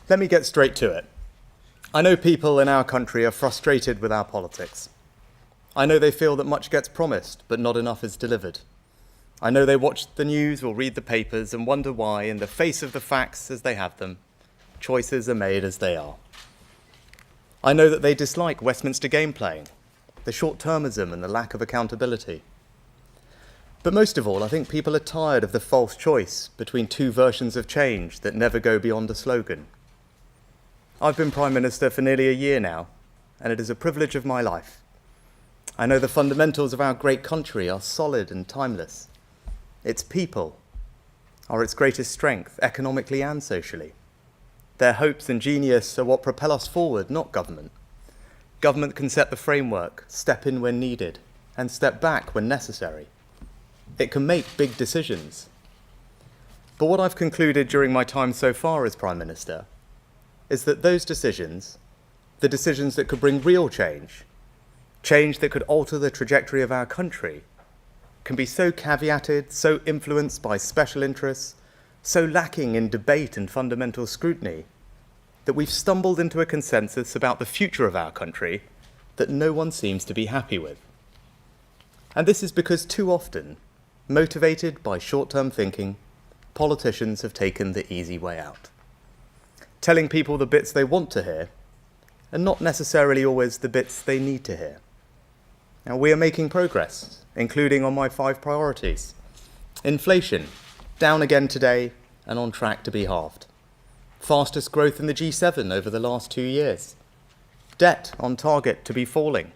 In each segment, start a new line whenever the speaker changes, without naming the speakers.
Let me get straight to it. I know people in our country are frustrated with our politics. I know they feel that much gets promised, but not enough is delivered. I know they watch the news or read the papers and wonder why, in the face of the facts as they have them, choices are made as they are. I know that they dislike Westminster game playing, the short-termism and the lack of accountability. But most of all, I think people are tired of the false choice between two versions of change that never go beyond a slogan. I've been Prime Minister for nearly a year now, and it is a privilege of my life. I know the fundamentals of our great country are solid and timeless. Its people are its greatest strength, economically and socially. Their hopes and genius are what propel us forward, not government. Government can set the framework, step in when needed, and step back when necessary. It can make big decisions. But what I've concluded during my time so far as Prime Minister is that those decisions, the decisions that could bring real change, change that could alter the trajectory of our country, can be so caveated, so influenced by special interests, so lacking in debate and fundamental scrutiny, that we've stumbled into a consensus about the future of our country that no one seems to be happy with. And this is because too often, motivated by short-term thinking, politicians have taken the easy way out, telling people the bits they want to hear, and not necessarily always the bits they need to hear. Now, we are making progress, including on my 5 priorities. Inflation, down again today and on track to be halved. Fastest growth in the G7 over the last 2 years. Debt on target to be falling.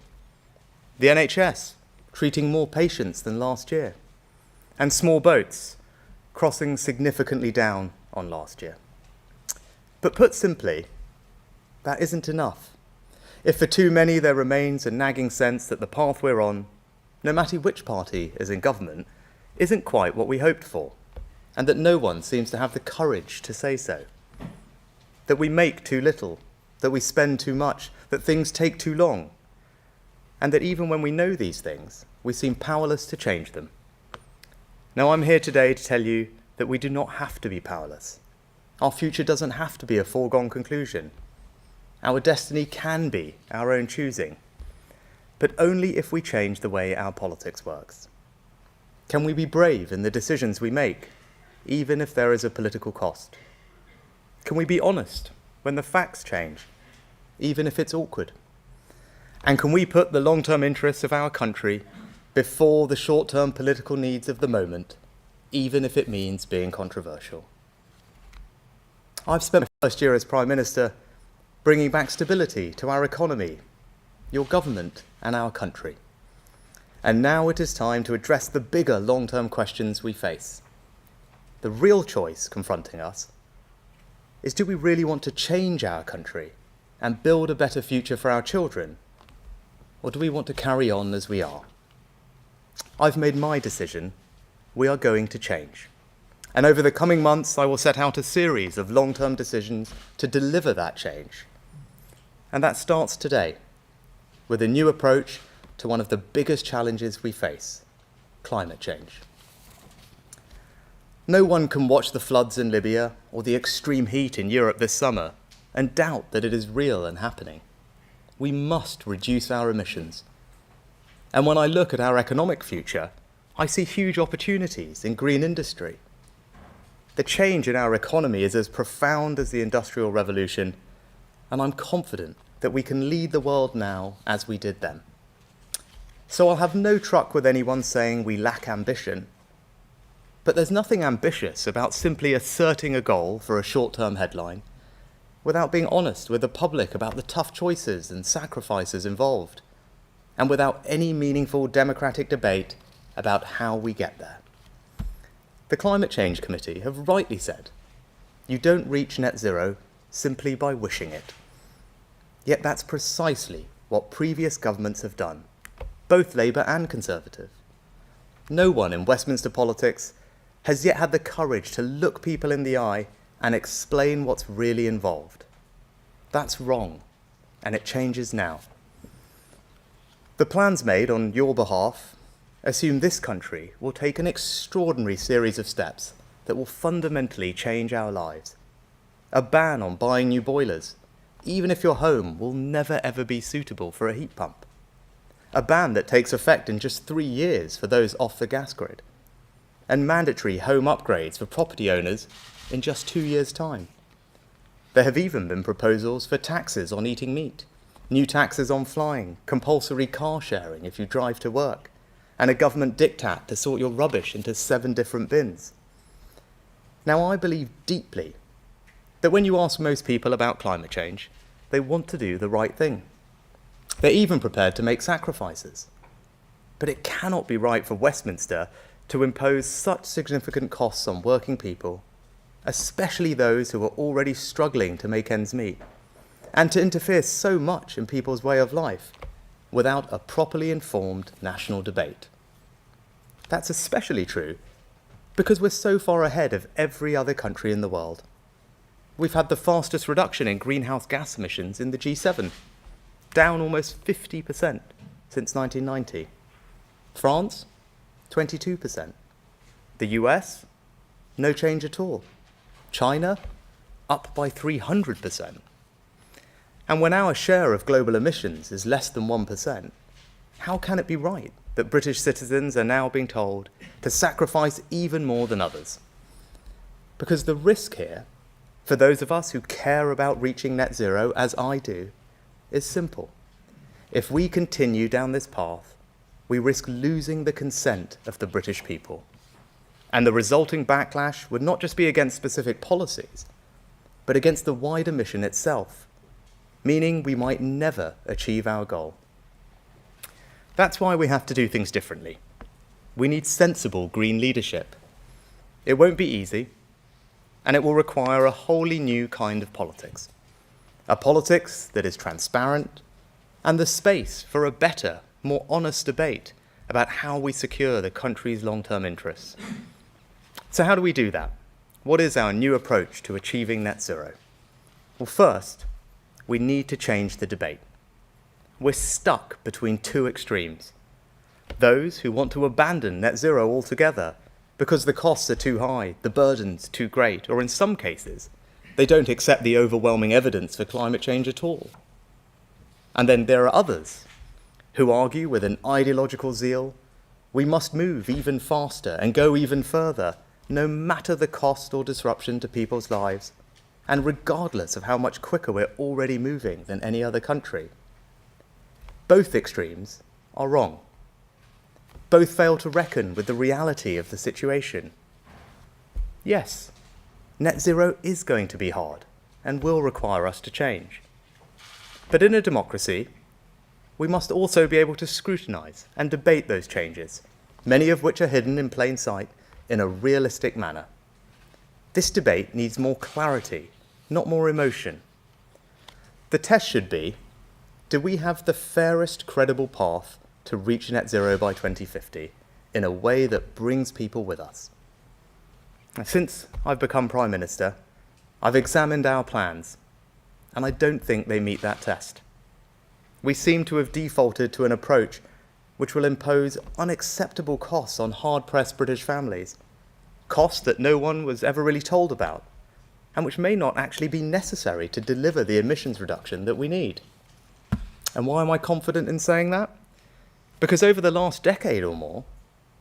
The NHS, treating more patients than last year. And small boats, crossing significantly down on last year. But put simply, that isn't enough. If for too many there remains a nagging sense that the path we're on, no matter which party is in government, isn't quite what we hoped for, and that no one seems to have the courage to say so. That we make too little, that we spend too much, that things take too long, and that even when we know these things, we seem powerless to change them. Now, I'm here today to tell you that we do not have to be powerless. Our future doesn't have to be a foregone conclusion. Our destiny can be our own choosing, but only if we change the way our politics works. Can we be brave in the decisions we make, even if there is a political cost? Can we be honest when the facts change, even if it's awkward? And can we put the long-term interests of our country before the short-term political needs of the moment, even if it means being controversial? I've spent my first year as Prime Minister bringing back stability to our economy, your government and our country. And now it is time to address the bigger long-term questions we face. The real choice confronting us is, do we really want to change our country and build a better future for our children? Or do we want to carry on as we are? I've made my decision. We are going to change. And over the coming months, I will set out a series of long-term decisions to deliver that change. And that starts today, with a new approach to one of the biggest challenges we face, climate change. No one can watch the floods in Libya or the extreme heat in Europe this summer and doubt that it is real and happening. We must reduce our emissions. And when I look at our economic future, I see huge opportunities in green industry. The change in our economy is as profound as the Industrial Revolution, and I'm confident that we can lead the world now as we did then. So I'll have no truck with anyone saying we lack ambition. But there's nothing ambitious about simply asserting a goal for a short-term headline without being honest with the public about the tough choices and sacrifices involved, and without any meaningful democratic debate about how we get there. The Climate Change Committee have rightly said, you don't reach net zero simply by wishing it. Yet that's precisely what previous governments have done, both Labour and Conservative. No one in Westminster politics has yet had the courage to look people in the eye and explain what's really involved. That's wrong, and it changes now. The plans made on your behalf assume this country will take an extraordinary series of steps that will fundamentally change our lives. a ban on buying new boilers, even if your home will never ever be suitable for a heat pump, a ban that takes effect in just 3 years for those off the gas grid, and mandatory home upgrades for property owners in just 2 years' time. There have even been proposals for taxes on eating meat, new taxes on flying, compulsory car sharing if you drive to work, and a government diktat to sort your rubbish into 7 different bins. Now, I believe deeply that when you ask most people about climate change, they want to do the right thing. They're even prepared to make sacrifices. But it cannot be right for Westminster to impose such significant costs on working people, especially those who are already struggling to make ends meet, and to interfere so much in people's way of life without a properly informed national debate. That's especially true because we're so far ahead of every other country in the world. We've had the fastest reduction in greenhouse gas emissions in the G7, down almost 50% since 1990. France, 22%. The US, no change at all. China, up by 300%. And when our share of global emissions is less than 1%, how can it be right that British citizens are now being told to sacrifice even more than others? Because the risk here, for those of us who care about reaching net zero, as I do, is simple. If we continue down this path, we risk losing the consent of the British people. And the resulting backlash would not just be against specific policies, but against the wider mission itself, meaning we might never achieve our goal. That's why we have to do things differently. We need sensible green leadership. It won't be easy, and it will require a wholly new kind of politics. A politics that is transparent and the space for a better, more honest debate about how we secure the country's long-term interests. So how do we do that? What is our new approach to achieving net zero? Well, first, we need to change the debate. We're stuck between 2 extremes. Those who want to abandon net zero altogether because the costs are too high, the burden's too great, or in some cases, they don't accept the overwhelming evidence for climate change at all. And then there are others who argue with an ideological zeal, we must move even faster and go even further, no matter the cost or disruption to people's lives, and regardless of how much quicker we're already moving than any other country. Both extremes are wrong. Both fail to reckon with the reality of the situation. Yes, net zero is going to be hard and will require us to change. But in a democracy, we must also be able to scrutinise and debate those changes, many of which are hidden in plain sight, in a realistic manner. This debate needs more clarity, not more emotion. The test should be, do we have the fairest credible path to reach net zero by 2050 in a way that brings people with us? Since I've become Prime Minister, I've examined our plans, and I don't think they meet that test. We seem to have defaulted to an approach which will impose unacceptable costs on hard-pressed British families, costs that no one was ever really told about, and which may not actually be necessary to deliver the emissions reduction that we need. And why am I confident in saying that? Because over the last decade or more,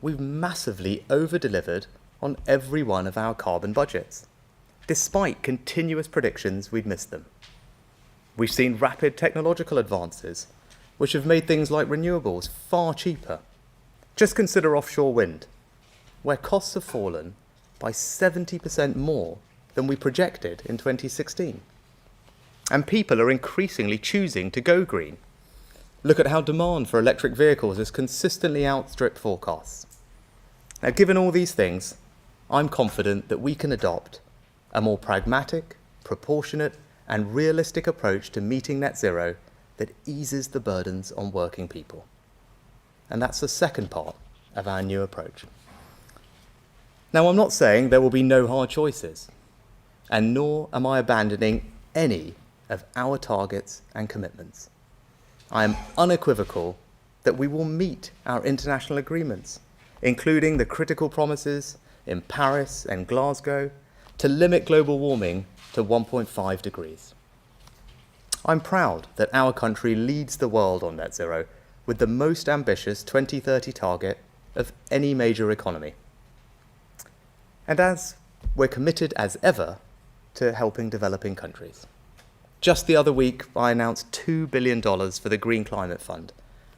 we've massively over-delivered on every one of our carbon budgets, despite continuous predictions we'd missed them. We've seen rapid technological advances, which have made things like renewables far cheaper. Just consider offshore wind, where costs have fallen by 70% more than we projected in 2016. And people are increasingly choosing to go green. Look at how demand for electric vehicles has consistently outstripped forecasts. Now, given all these things, I'm confident that we can adopt a more pragmatic, proportionate, and realistic approach to meeting net zero that eases the burdens on working people. And that's the second part of our new approach. Now, I'm not saying there will be no hard choices, and nor am I abandoning any of our targets and commitments. I am unequivocal that we will meet our international agreements, including the critical promises in Paris and Glasgow to limit global warming to 1.5 degrees. I'm proud that our country leads the world on net zero with the most ambitious 2030 target of any major economy. And as we're committed as ever to helping developing countries. Just the other week, I announced $2 billion for the Green Climate Fund,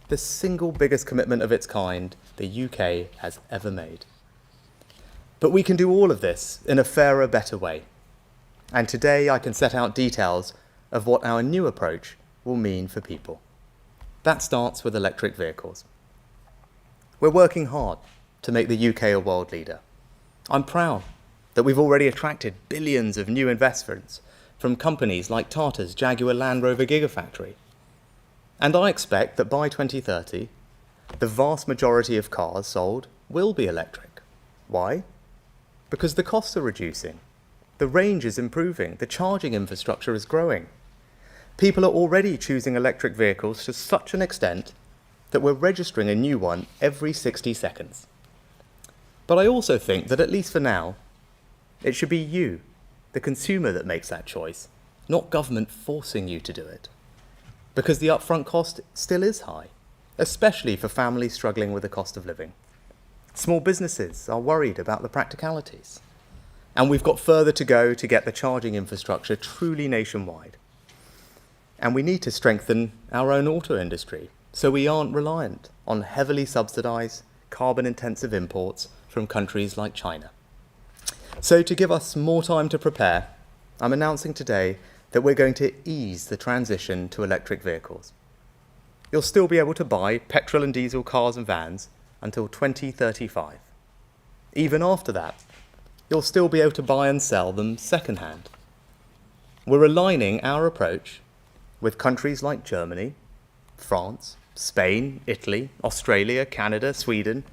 the single biggest commitment of its kind the UK has ever made. But we can do all of this in a fairer, better way. And today I can set out details of what our new approach will mean for people. That starts with electric vehicles. We're working hard to make the UK a world leader. I'm proud that we've already attracted billions of new investments from companies like Tata's Jaguar Land Rover Gigafactory. And I expect that by 2030, the vast majority of cars sold will be electric. Why? Because the costs are reducing, the range is improving, the charging infrastructure is growing. People are already choosing electric vehicles to such an extent that we're registering a new one every 60 seconds. But I also think that, at least for now, it should be you, the consumer, that makes that choice, not government forcing you to do it. Because the upfront cost still is high, especially for families struggling with the cost of living. Small businesses are worried about the practicalities. And we've got further to go to get the charging infrastructure truly nationwide. And we need to strengthen our own auto industry so we aren't reliant on heavily subsidised, carbon-intensive imports from countries like China. So to give us more time to prepare, I'm announcing today that we're going to ease the transition to electric vehicles. You'll still be able to buy petrol and diesel cars and vans until 2035. Even after that, you'll still be able to buy and sell them second-hand. We're aligning our approach with countries like Germany, France, Spain, Italy, Australia, Canada, Sweden,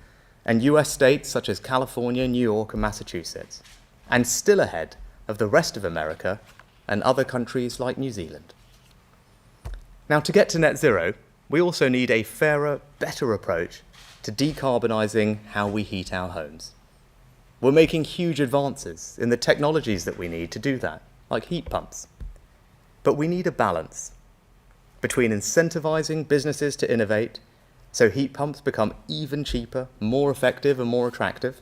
and US states such as California, New York, and Massachusetts, and still ahead of the rest of America and other countries like New Zealand. Now, to get to net zero, we also need a fairer, better approach to decarbonising how we heat our homes. We're making huge advances in the technologies that we need to do that, like heat pumps. But we need a balance between incentivising businesses to innovate so heat pumps become even cheaper, more effective and more attractive,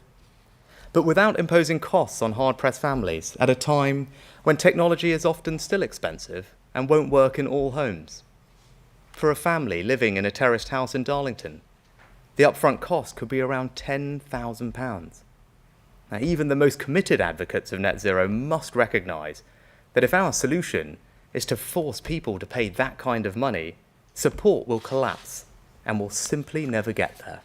but without imposing costs on hard-pressed families at a time when technology is often still expensive and won't work in all homes. For a family living in a terraced house in Darlington, the upfront cost could be around £10,000. Now, even the most committed advocates of net zero must recognise that if our solution is to force people to pay that kind of money, support will collapse and will simply never get there.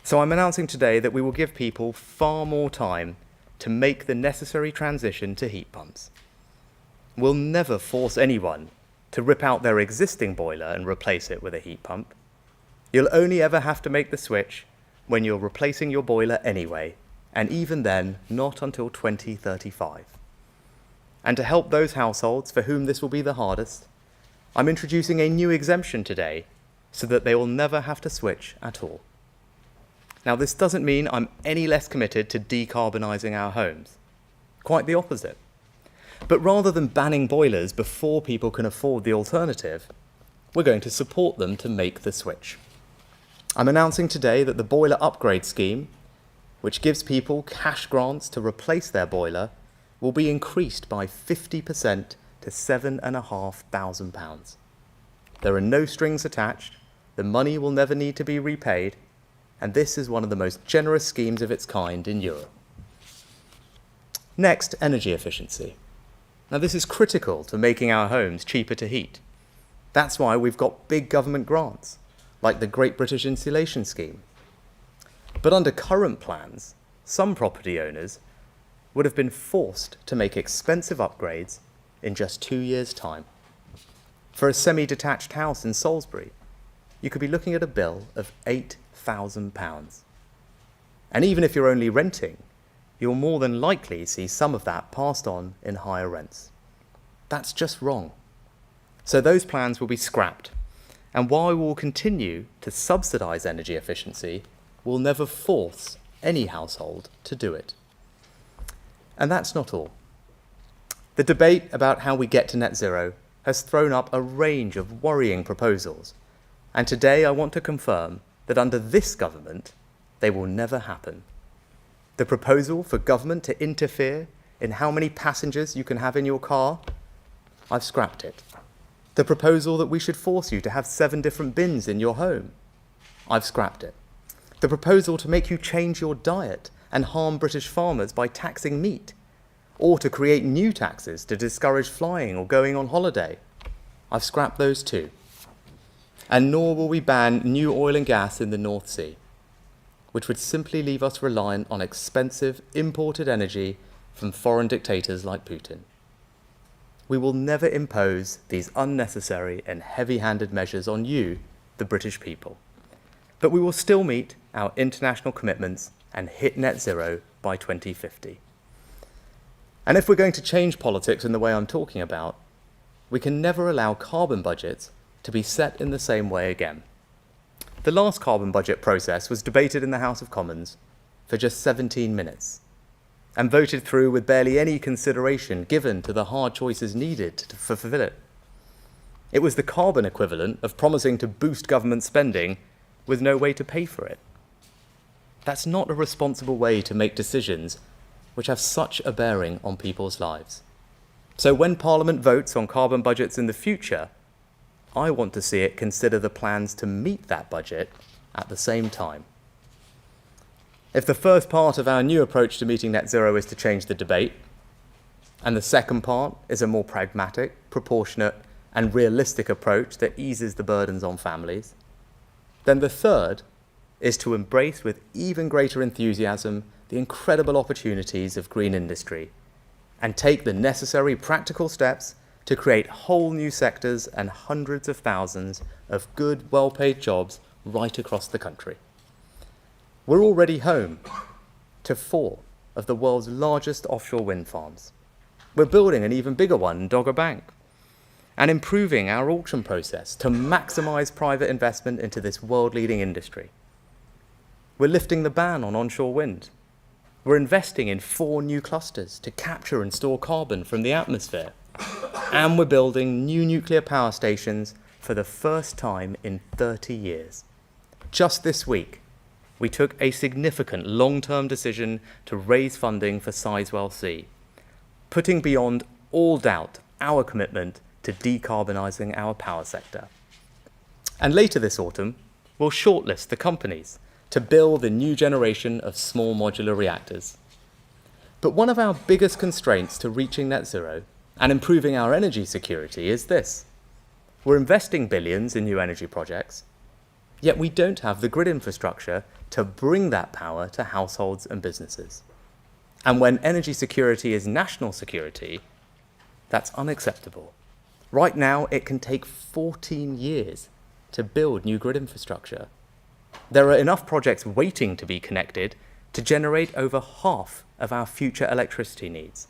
So I'm announcing today that we will give people far more time to make the necessary transition to heat pumps. We'll never force anyone to rip out their existing boiler and replace it with a heat pump. You'll only ever have to make the switch when you're replacing your boiler anyway, and even then, not until 2035. And to help those households for whom this will be the hardest, I'm introducing a new exemption today so that they will never have to switch at all. Now, this doesn't mean I'm any less committed to decarbonising our homes. Quite the opposite. But rather than banning boilers before people can afford the alternative, we're going to support them to make the switch. I'm announcing today that the boiler upgrade scheme, which gives people cash grants to replace their boiler, will be increased by 50% to £7,500. There are no strings attached, the money will never need to be repaid, and this is one of the most generous schemes of its kind in Europe. Next, energy efficiency. Now, this is critical to making our homes cheaper to heat. That's why we've got big government grants, like the Great British Insulation Scheme. But under current plans, some property owners would have been forced to make expensive upgrades in just 2 years' time. For a semi-detached house in Salisbury, you could be looking at a bill of £8,000. And even if you're only renting, you'll more than likely see some of that passed on in higher rents. That's just wrong. So those plans will be scrapped. And while we will continue to subsidise energy efficiency, we'll never force any household to do it. And that's not all. The debate about how we get to net zero has thrown up a range of worrying proposals, and today I want to confirm that under this government, they will never happen. The proposal for government to interfere in how many passengers you can have in your car, I've scrapped it. The proposal that we should force you to have 7 different bins in your home, I've scrapped it. The proposal to make you change your diet and harm British farmers by taxing meat, or to create new taxes to discourage flying or going on holiday, I've scrapped those too. And nor will we ban new oil and gas in the North Sea, which would simply leave us reliant on expensive imported energy from foreign dictators like Putin. We will never impose these unnecessary and heavy-handed measures on you, the British people. But we will still meet our international commitments and hit net zero by 2050. And if we're going to change politics in the way I'm talking about, we can never allow carbon budgets to be set in the same way again. The last carbon budget process was debated in the House of Commons for just 17 minutes and voted through with barely any consideration given to the hard choices needed to fulfill it. It was the carbon equivalent of promising to boost government spending with no way to pay for it. That's not a responsible way to make decisions which have such a bearing on people's lives. So when Parliament votes on carbon budgets in the future, I want to see it consider the plans to meet that budget at the same time. If the first part of our new approach to meeting net zero is to change the debate, and the second part is a more pragmatic, proportionate, and realistic approach that eases the burdens on families, then the third is to embrace with even greater enthusiasm the incredible opportunities of green industry and take the necessary practical steps to create whole new sectors and hundreds of thousands of good, well-paid jobs right across the country. We're already home to 4 of the world's largest offshore wind farms. We're building an even bigger one in Dogger Bank and improving our auction process to maximise private investment into this world-leading industry. We're lifting the ban on onshore wind. We're investing in 4 new clusters to capture and store carbon from the atmosphere. And we're building new nuclear power stations for the first time in 30 years. Just this week, we took a significant long-term decision to raise funding for Sizewell C, putting beyond all doubt our commitment to decarbonising our power sector. And later this autumn, we'll shortlist the companies to build a new generation of small modular reactors. But one of our biggest constraints to reaching net zero and improving our energy security is this. We're investing billions in new energy projects, yet we don't have the grid infrastructure to bring that power to households and businesses. And when energy security is national security, that's unacceptable. Right now, it can take 14 years to build new grid infrastructure. There are enough projects waiting to be connected to generate over half of our future electricity needs.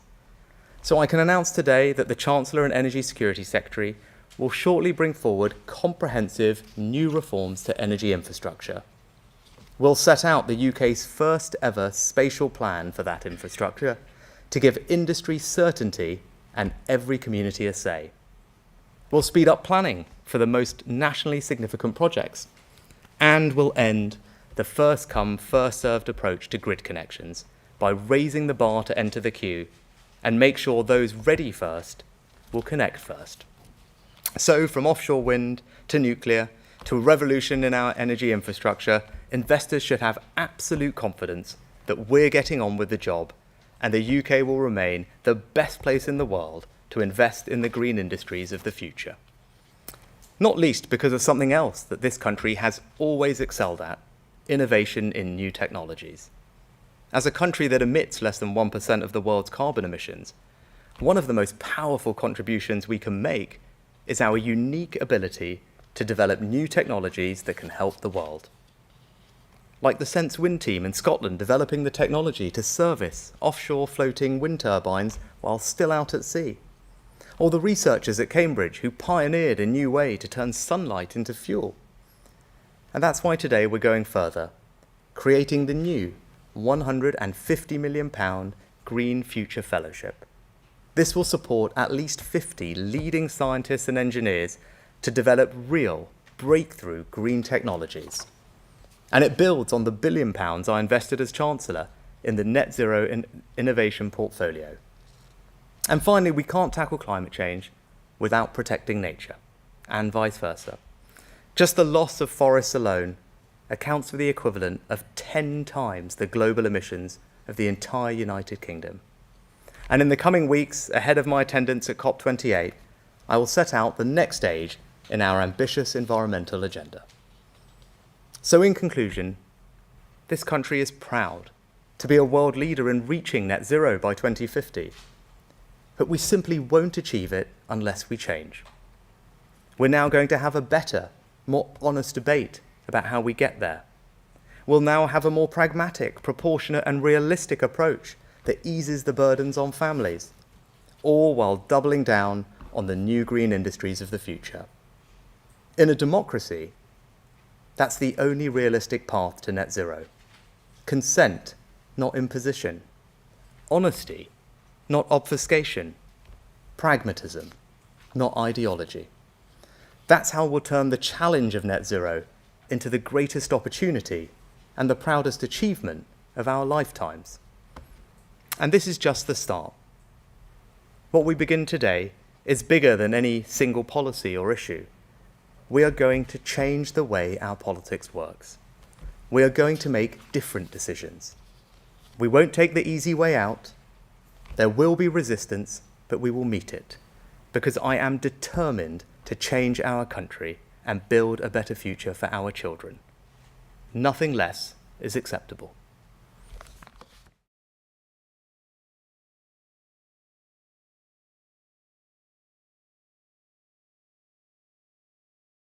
So I can announce today that the Chancellor and Energy Security Secretary will shortly bring forward comprehensive new reforms to energy infrastructure. We'll set out the UK's first ever spatial plan for that infrastructure to give industry certainty and every community a say. We'll speed up planning for the most nationally significant projects, and we'll end the first-come, first-served approach to grid connections by raising the bar to enter the queue and make sure those ready first will connect first. So from offshore wind to nuclear to a revolution in our energy infrastructure, investors should have absolute confidence that we're getting on with the job and the UK will remain the best place in the world to invest in the green industries of the future. Not least because of something else that this country has always excelled at, innovation in new technologies. As a country that emits less than 1% of the world's carbon emissions, one of the most powerful contributions we can make is our unique ability to develop new technologies that can help the world. Like the Sense Wind team in Scotland developing the technology to service offshore floating wind turbines while still out at sea. Or the researchers at Cambridge who pioneered a new way to turn sunlight into fuel. And that's why today we're going further, creating the new £150 million Green Future Fellowship. This will support at least 50 leading scientists and engineers to develop real, breakthrough green technologies. And it builds on the £1 billion I invested as Chancellor in the Net Zero Innovation Portfolio. And finally, we can't tackle climate change without protecting nature, and vice versa. Just the loss of forests alone accounts for the equivalent of 10 times the global emissions of the entire United Kingdom. And in the coming weeks, ahead of my attendance at COP28, I will set out the next stage in our ambitious environmental agenda. So in conclusion, this country is proud to be a world leader in reaching net zero by 2050. But we simply won't achieve it unless we change. We're now going to have a better, more honest debate about how we get there. We'll now have a more pragmatic, proportionate and realistic approach that eases the burdens on families, all while doubling down on the new green industries of the future. In a democracy, that's the only realistic path to net zero. Consent, not imposition. Honesty, not obfuscation. Pragmatism, not ideology. That's how we'll turn the challenge of net zero into the greatest opportunity and the proudest achievement of our lifetimes. And this is just the start. What we begin today is bigger than any single policy or issue. We are going to change the way our politics works. We are going to make different decisions. We won't take the easy way out. There will be resistance, but we will meet it, because I am determined to change our country and build a better future for our children. Nothing less is acceptable.